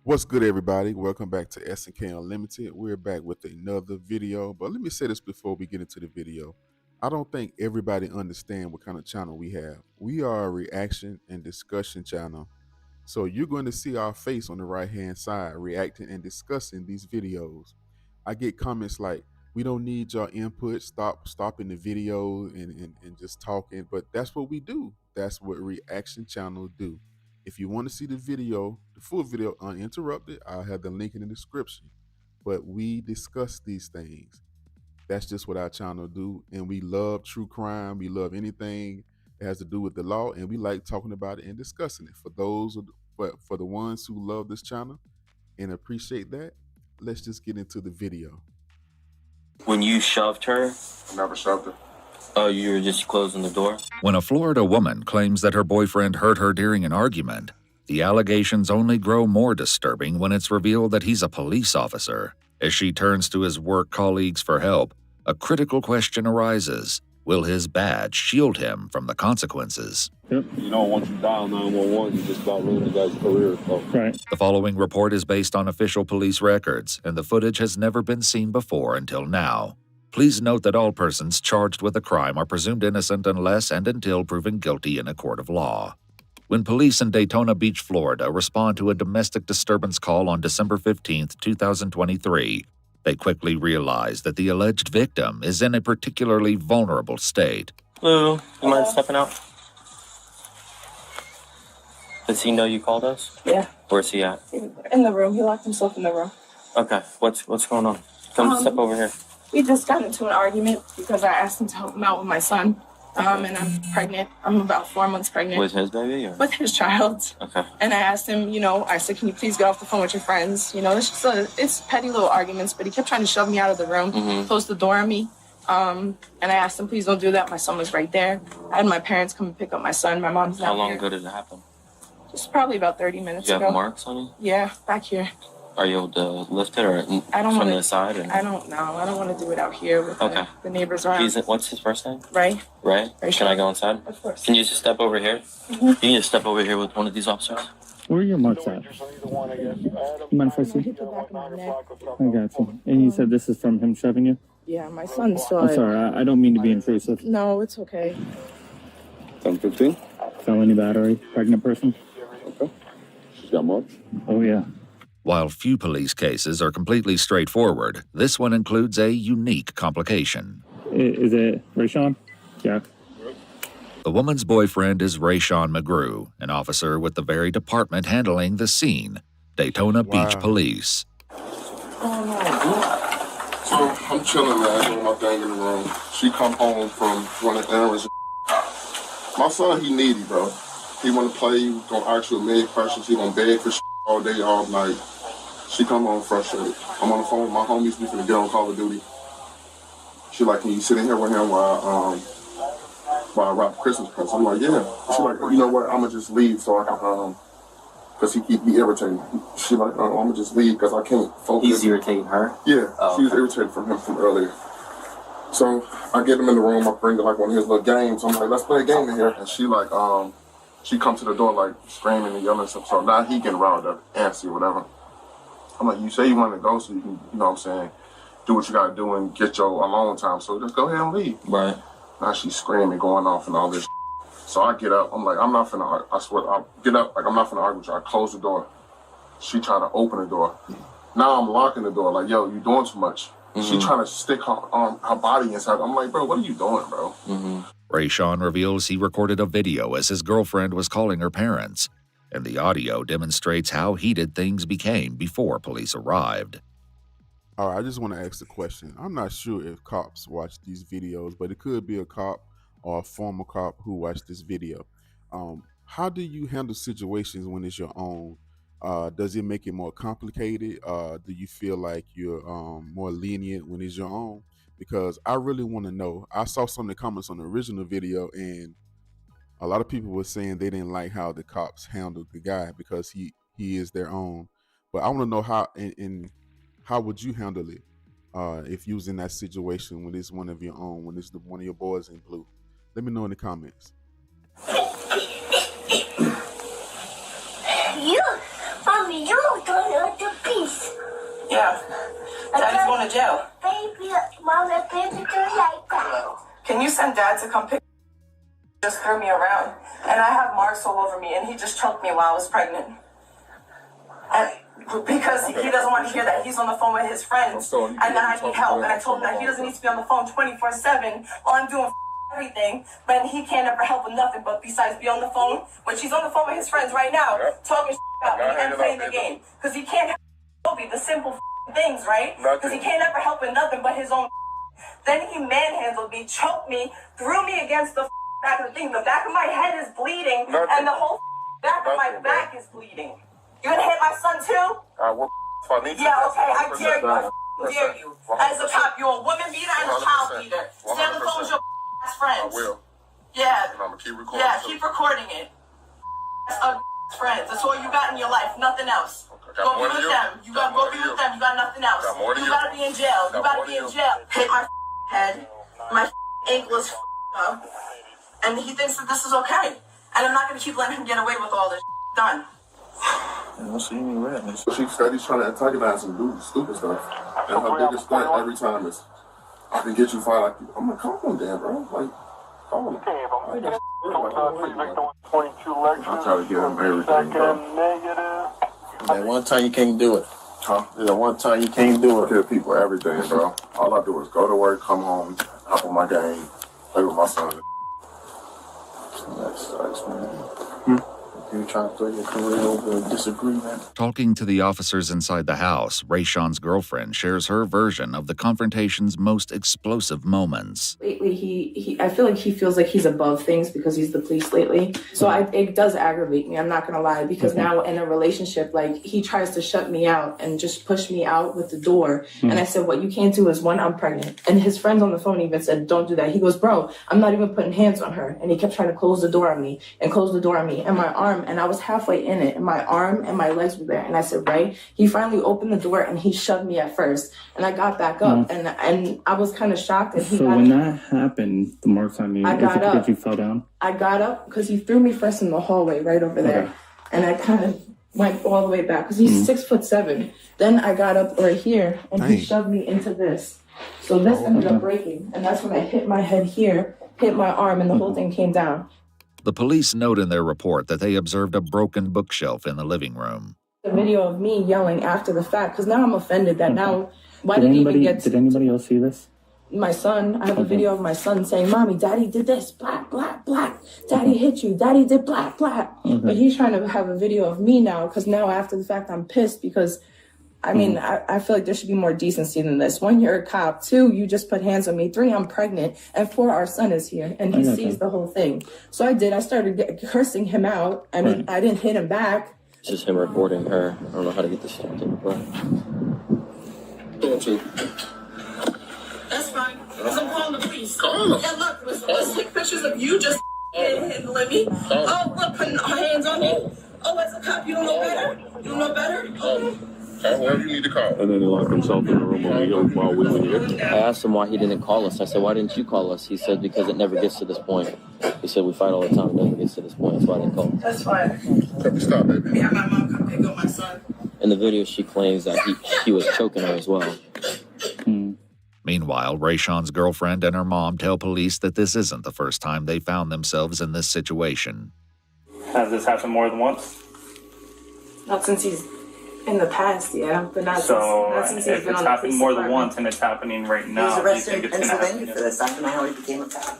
What's good, everybody? Welcome back to S&K Unlimited. We're back with another video, but let me say this before we get into the video. I don't think everybody understands what kind of channel we have. We are a reaction and discussion channel. So you're going to see our face on the right-hand side reacting and discussing these videos. I get comments like, we don't need your input, stopping the video and just talking, but that's what we do. That's what reaction channels do. If you want to see the video, the full video uninterrupted, I'll have the link in the description. But we discuss these things. That's just what our channel do. And we love true crime. We love anything that has to do with the law. And we like talking about it and discussing it. For the ones who love this channel and appreciate that, let's just get into the video. When you shoved her? I never shoved her. Oh, you were just closing the door? When a Florida woman claims that her boyfriend hurt her during an argument, the allegations only grow more disturbing when it's revealed that he's a police officer. As she turns to his work colleagues for help, a critical question arises. Will his badge shield him from the consequences? Yep. You know, once you dial 911, you just about ruin the guy's career. So. Right. The following report is based on official police records, and the footage has never been seen before until now. Please note that all persons charged with a crime are presumed innocent unless and until proven guilty in a court of law. When police in Daytona Beach, Florida, respond to a domestic disturbance call on December 15, 2023, they quickly realize that the alleged victim is in a particularly vulnerable state. Lou, you mind stepping out? Does he know you called us? Yeah. Where's he at? In the room. He locked himself in the room. Okay, what's going on? Come step over here. We just got into an argument because I asked him to help him out with my son. And I'm pregnant. I'm about 4 months pregnant. With his baby? Or? With his child. Okay. And I asked him, I said, can you please get off the phone with your friends? It's just it's petty little arguments, but he kept trying to shove me out of the room, close the door on me. And I asked him, please don't do that. My son was right there. I had my parents come and pick up my son. My mom's not How long here. ago did it happen? Just probably about 30 minutes Do you ago. have marks on you? Yeah, back here. Are you able to lift it or I don't from wanna, the side? Or? I don't know. I don't want to do it out here with Okay. the neighbors around. What's his first name? Ray. Ray? Ray Can I go inside? Of course. Can you just step over here? You can just step over here with one of these officers. Where are your marks at? You mind if I see? Hit the back of my neck. I got you. And you said this is from him shoving you? Yeah, my son saw I'm it. sorry, I don't mean to be intrusive. No, it's okay. 10-15? Felony battery, pregnant person? Okay. She's got marks? Oh, yeah. While few police cases are completely straightforward, this one includes a unique complication. Is it Rayshawn? Yeah. The woman's boyfriend is Rayshawn McGrew, an officer with the very department handling the scene, Daytona Beach Police. So I'm chilling, man, doing my thing in the room. She come home from running errands. My son, he needy, bro. He want to play, he gonna ask you a million questions, he gonna beg for all day, all night. She come home frustrated. I'm on the phone with my homies, we finna get on Call of Duty. She like, can you sit in here with him while I wrap Christmas presents? I'm like, yeah. She like, you know what, I'ma just leave so I can, cause he keep me irritating. She like, I'ma just leave cause I can't focus. He's irritating her? Yeah, she was irritated from him from earlier. So I get him in the room, I bring her like one of his little games. I'm like, let's play a game in here. And she like, she comes to the door like screaming and yelling and stuff. So now he getting riled up, antsy or whatever. I'm like, you say you want to go so you can, you know what I'm saying, do what you got to do and get your alone time. So just go ahead and leave. Right. Now she's screaming, going off and all this. So I get up. I'm like, I'm not finna, I swear, I get up. Like, I'm not finna argue with you. I close the door. She trying to open the door. Now I'm locking the door. Like, yo, you doing too much. She trying to stick her body inside. I'm like, bro, what are you doing, bro? Rayshawn reveals he recorded a video as his girlfriend was calling her parents, and the audio demonstrates how heated things became before police arrived. All right, I just want to ask a question. I'm not sure if cops watch these videos, but it could be a cop or a former cop who watched this video. How do you handle situations when it's your own? Does it make it more complicated? Do you feel like you're more lenient when it's your own? Because I really want to know. I saw some of the comments on the original video, and a lot of people were saying they didn't like how the cops handled the guy because he is their own. But I want to know how and how would you handle it if you was in that situation when it's one of your own, when it's one of your boys in blue? Let me know in the comments. You, from Mommy, you going to peace. Yeah. Daddy's going to jail. Baby, Mama, baby, do like that. Can you send Dad to come pick? Just threw me around, and I have marks all over me, and he just choked me while I was pregnant. And because he doesn't want to hear that he's on the phone with his friends, and that I need help, and I told him that he doesn't need to be on the phone 24/7 while I'm doing everything, but he can't ever help with nothing but besides be on the phone when she's on the phone with his friends right now, talking about me and playing the game, because he can't help the simple things, right? Because he can't ever help with nothing but his own. Then he manhandled me, choked me, threw me against the back of the thing. The back of my head is bleeding, and the whole back of my back is bleeding. You gonna hit my son too? Yeah, okay, I dare you. I dare you. As a cop, you're a woman beater and a child beater. Stay on the phone with your ass friends. I will. Yeah. And I'm gonna keep recording. Yeah, keep recording it. That's friends. That's all you got in your life. Nothing else. Okay, Go be with them. You gotta go be with them. You got nothing else. You gotta be in jail. You gotta be in jail. Hit my head. My ankle is up. And he thinks that this is okay. And I'm not gonna keep letting him get away with all this done. She steady trying to antagonize and do stupid stuff. And her biggest stunt every time is, I can get you fired. I'm like, come on, Dan, bro. Like, come on. I try to get him everything, bro. That one time you can't do it. Huh? That one time you can't do it. I give people everything, bro. All I do is go to work, come home, hop on my game, play with my son. That sucks, man. You're trying to throw your career over a disagreement. Talking to the officers inside the house, Rayshawn's girlfriend shares her version of the confrontation's most explosive moments. Lately, I feel like he feels like he's above things because he's the police lately. So it does aggravate me, I'm not gonna lie, because now in a relationship, like, he tries to shut me out and just push me out with the door. And I said, what you can't do is, one, I'm pregnant. And his friends on the phone even said, don't do that. He goes, bro, I'm not even putting hands on her. And he kept trying to close the door on me and close the door on me. And my arm, and I was halfway in it, and my arm and my legs were there. And I said, right? He finally opened the door and he shoved me at first. And I got back up and I was kind of shocked. And so when that happened, the marks on you, I got up. Did you fell down? I got up because he threw me first in the hallway right over there. Okay. And I kind of went all the way back because he's 6'7". Then I got up right here and he shoved me into this. So this ended up breaking. And that's when I hit my head here, hit my arm, and the whole thing came down. The police note in their report that they observed a broken bookshelf in the living room. The video of me yelling after the fact, because now I'm offended that now, why did he even get... Did anybody else see this? My son, I have a video of my son saying, Mommy, Daddy did this, black, black, black. Daddy hit you, Daddy did black, black. But he's trying to have a video of me now, because now after the fact, I'm pissed because, I mean, I feel like there should be more decency than this. 1, you're a cop. 2, you just put hands on me. 3, I'm pregnant. And 4, our son is here, and he sees the whole thing. So I started cursing him out. I mean, I didn't hit him back. It's just him recording her. I don't know how to get this stopped in the play. That's fine. Because I'm calling the police. Call them. And look, let's take pictures of you just handling me. Oh, look, putting hands on me. Oh, as a cop, you don't know better? You don't know better? Oh. Whoever you need to call. And then he locked himself in the room while we were here. I asked him why he didn't call us. I said, why didn't you call us? He said, because it never gets to this point. He said, we fight all the time. It never gets to this point. That's why I didn't call. That's fine. Stop, baby. Yeah, my mom come pick up my son. In the video, she claims that he was choking her as well. Meanwhile, Rayshawn's girlfriend and her mom tell police that this isn't the first time they found themselves in this situation. Has this happened more than once? Not since he's in the past, yeah, but not since he's been on the police happened more than department. once and it's happening right He now, was arrested in do you think it's going to Pennsylvania happen? for this. I don't know how he became a cop.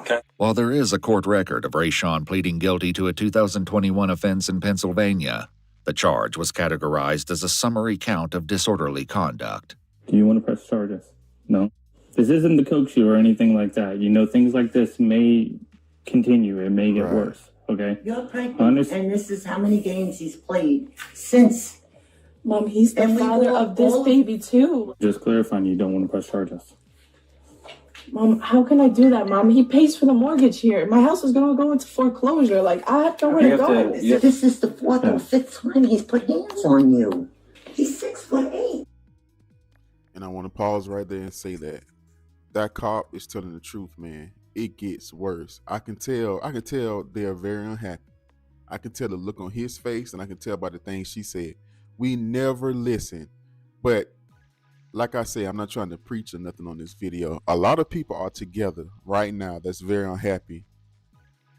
Okay. While there is a court record of Rayshawn pleading guilty to a 2021 offense in Pennsylvania, the charge was categorized as a summary count of disorderly conduct. Do you want to press charges? No? This isn't the coke shoe or anything like that. You know, things like this may continue. It may get worse, okay? You're pregnant, and this is how many games he's played since. Mom, he's the father of this baby, too. Just clarifying, you don't want to press charges. Mom, how can I do that, Mom? He pays for the mortgage here. My house is going to go into foreclosure. Like, I have nowhere to go. This is the 4th or 5th time he's put hands on you. He's 6'8". And I want to pause right there and say that cop is telling the truth, man. It gets worse. I can tell they're very unhappy. I can tell the look on his face, and I can tell by the things she said. We never listen. But like I say, I'm not trying to preach or nothing on this video. A lot of people are together right now that's very unhappy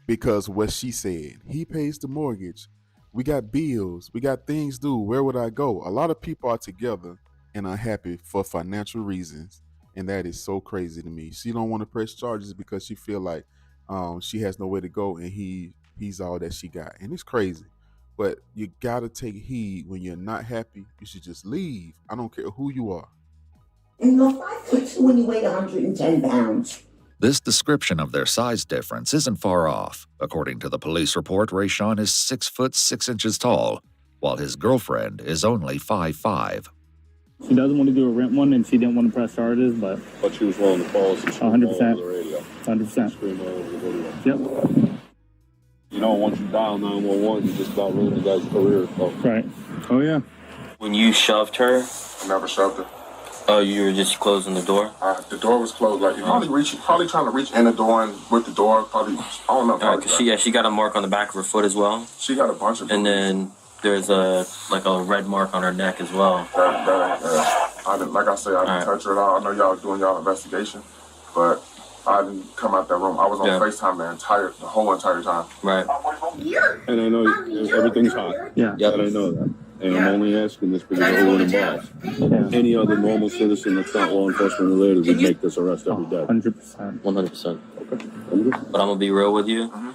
because what she said. He pays the mortgage. We got bills. We got things due. Where would I go? A lot of people are together and unhappy for financial reasons, and that is so crazy to me. She don't want to press charges because she feel like she has nowhere to go, and he's all that she got, and it's crazy. But you gotta take heed when you're not happy. You should just leave. I don't care who you are. And you're 5'2" and you weigh 110 pounds. This description of their size difference isn't far off. According to the police report, Rayshawn is 6 foot 6 inches tall, while his girlfriend is only 5'5". She doesn't want to do a rent one, and she didn't want to press charges, but She was willing to call us and scream 100%. all over the radio. 100%. Scream all over the video. Yep. You know, once you dial 911, you just about ruin the guy's career. So. Right. Oh, yeah. When you shoved her, I never shoved her. oh, you were just closing the door? The door was closed. Like, probably trying to reach in the door and with the door. Probably, I don't know. All right, because she got a mark on the back of her foot as well. She got a bunch of. And then there's a red mark on her neck as well. I didn't, like I said, I didn't touch her at all. I know y'all doing y'all investigation, but I didn't come out that room. I was on FaceTime the whole entire time. Right. And I know everything's hot. Yeah. Yep. And I know that. And I'm only asking this because of who it involves. Yeah. Any other normal citizen that's not law enforcement related would make this arrest every day. 100%. 100%. Okay. But I'm going to be real with you. Mm-hmm.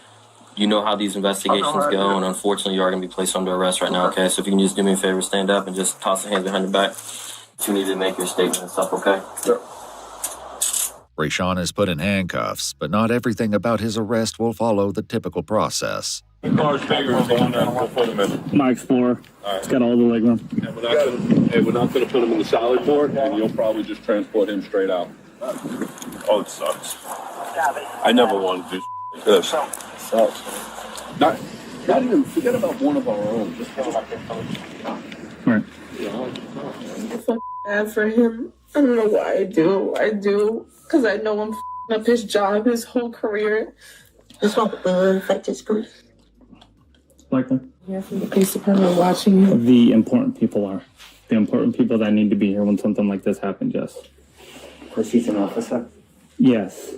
You know how these investigations go, and unfortunately, you are going to be placed under arrest right now, okay? So if you can just do me a favor, stand up and just toss the hands behind your back. If you need to make your statement and stuff, okay? Yep. Rayshawn is put in handcuffs, but not everything about his arrest will follow the typical process. The car's bigger is the one that we'll put him in. My Explorer. Right. It's got all the legroom. And we're not going to put him in the salad board, and you'll probably just transport him straight out. Oh, it sucks. I never wanted to do like this. Sucks. Not even, forget about one of our own. Just Right. I feel bad for him. I don't know why I do. I do. Because I know I'm f***ing up his job, his whole career. This one will affect his career. Likely. Yeah, from the police department watching him. The important people are. The important people that need to be here when something like this happens, yes. Because he's an officer. Yes.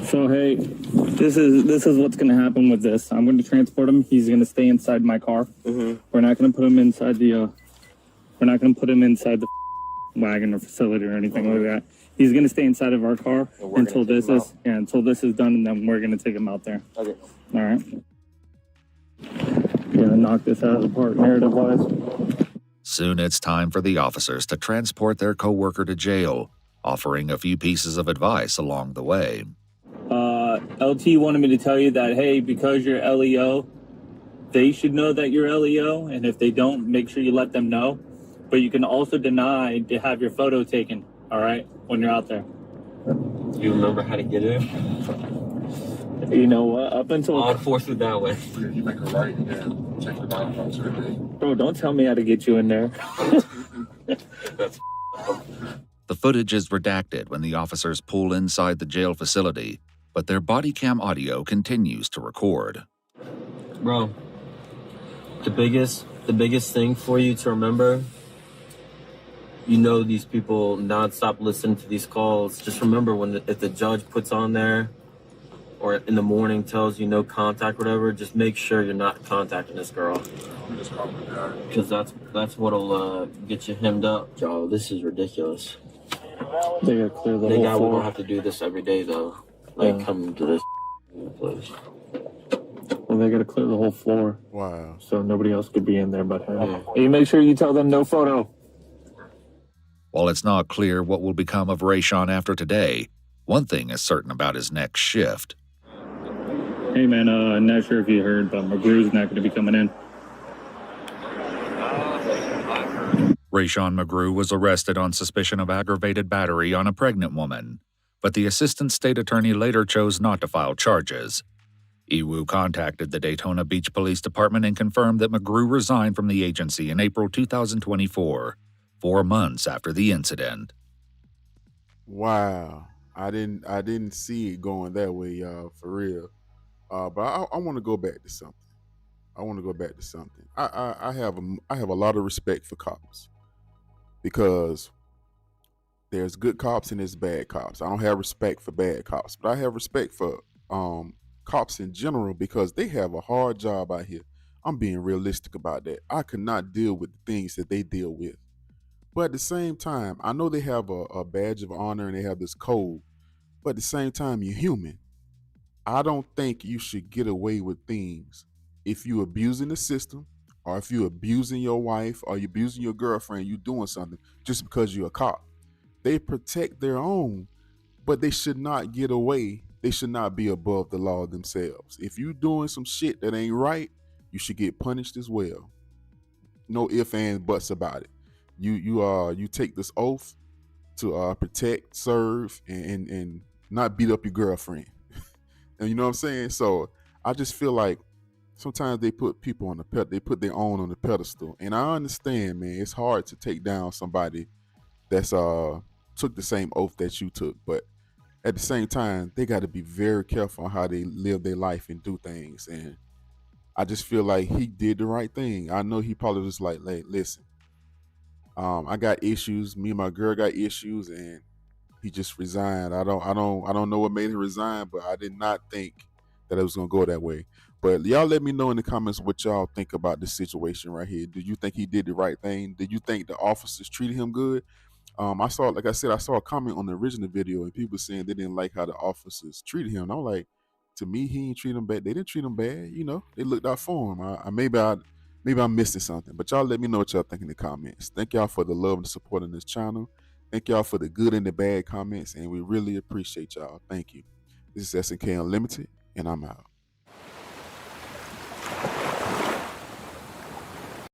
So, hey, this is what's going to happen with this. I'm going to transport him. He's going to stay inside my car. Mm-hmm. We're not going to put him inside the wagon or facility or anything like that. He's going to stay inside of our car until this is done, and then we're going to take him out there. Okay. All right. Gonna knock this out of the park narrative-wise. Soon it's time for the officers to transport their coworker to jail, offering a few pieces of advice along the way. LT wanted me to tell you that, hey, because you're LEO, they should know that you're LEO, and if they don't, make sure you let them know. But you can also deny to have your photo taken, all right, when you're out there. Do you remember how to get in? You know what? Up until... I'll force it that way. You make a right and then take the down to the day. Bro, don't tell me how to get you in there. The footage is redacted when the officers pull inside the jail facility, but their body cam audio continues to record. Bro, the biggest thing for you to remember, you know these people nonstop listening to these calls. Just remember if the judge puts on there or in the morning tells you no contact, whatever, just make sure you're not contacting this girl. Because that's what'll get you hemmed up, Joe. This is ridiculous. They gotta clear the Thank whole God we floor. don't have to do this every day, though. Like, come to this place. Well, they gotta clear the whole floor. Wow. So nobody else could be in there but her. Hey, make sure you tell them no photo. While it's not clear what will become of Rayshawn after today, one thing is certain about his next shift. Hey, man, I'm not sure if you heard, but McGrew's not gonna be coming in. Rayshawn McGrew was arrested on suspicion of aggravated battery on a pregnant woman, but the assistant state attorney later chose not to file charges. EWU contacted the Daytona Beach Police Department and confirmed that McGrew resigned from the agency in April 2024, 4 months after the incident. Wow. I didn't see it going that way, y'all, for real. But I want to go back to something. I want to go back to something. I have a lot of respect for cops because there's good cops and there's bad cops. I don't have respect for bad cops, but I have respect for cops in general because they have a hard job out here. I'm being realistic about that. I could not deal with the things that they deal with. But at the same time, I know they have a badge of honor and they have this code. But at the same time, you're human. I don't think you should get away with things if you abusing the system or if you abusing your wife or you abusing your girlfriend, you doing something just because you're a cop. They protect their own, but they should not get away. They should not be above the law themselves. If you doing some shit that ain't right, you should get punished as well. No ifs and buts about it. You take this oath to protect, serve, and not beat up your girlfriend. And you know what I'm saying? So I just feel like sometimes they put people on they put their own on the pedestal. And I understand, man, it's hard to take down somebody that's took the same oath that you took, but at the same time, they got to be very careful on how they live their life and do things. And I just feel like he did the right thing. I know he probably was like, listen, I got issues. Me and my girl got issues, and he just resigned. I don't know what made him resign, but I did not think that it was gonna go that way. But y'all let me know in the comments what y'all think about this situation right here. Do you think he did the right thing? Did you think the officers treated him good? I saw, like I said, I saw a comment on the original video and people saying they didn't like how the officers treated him. And I'm like, to me, he didn't treat him bad. They didn't treat him bad. You know, they looked out for him. Maybe I'm missing something. But y'all let me know what y'all think in the comments. Thank y'all for the love and support on this channel. Thank y'all for the good and the bad comments, and we really appreciate y'all. Thank you. This is SNK Unlimited, and I'm out.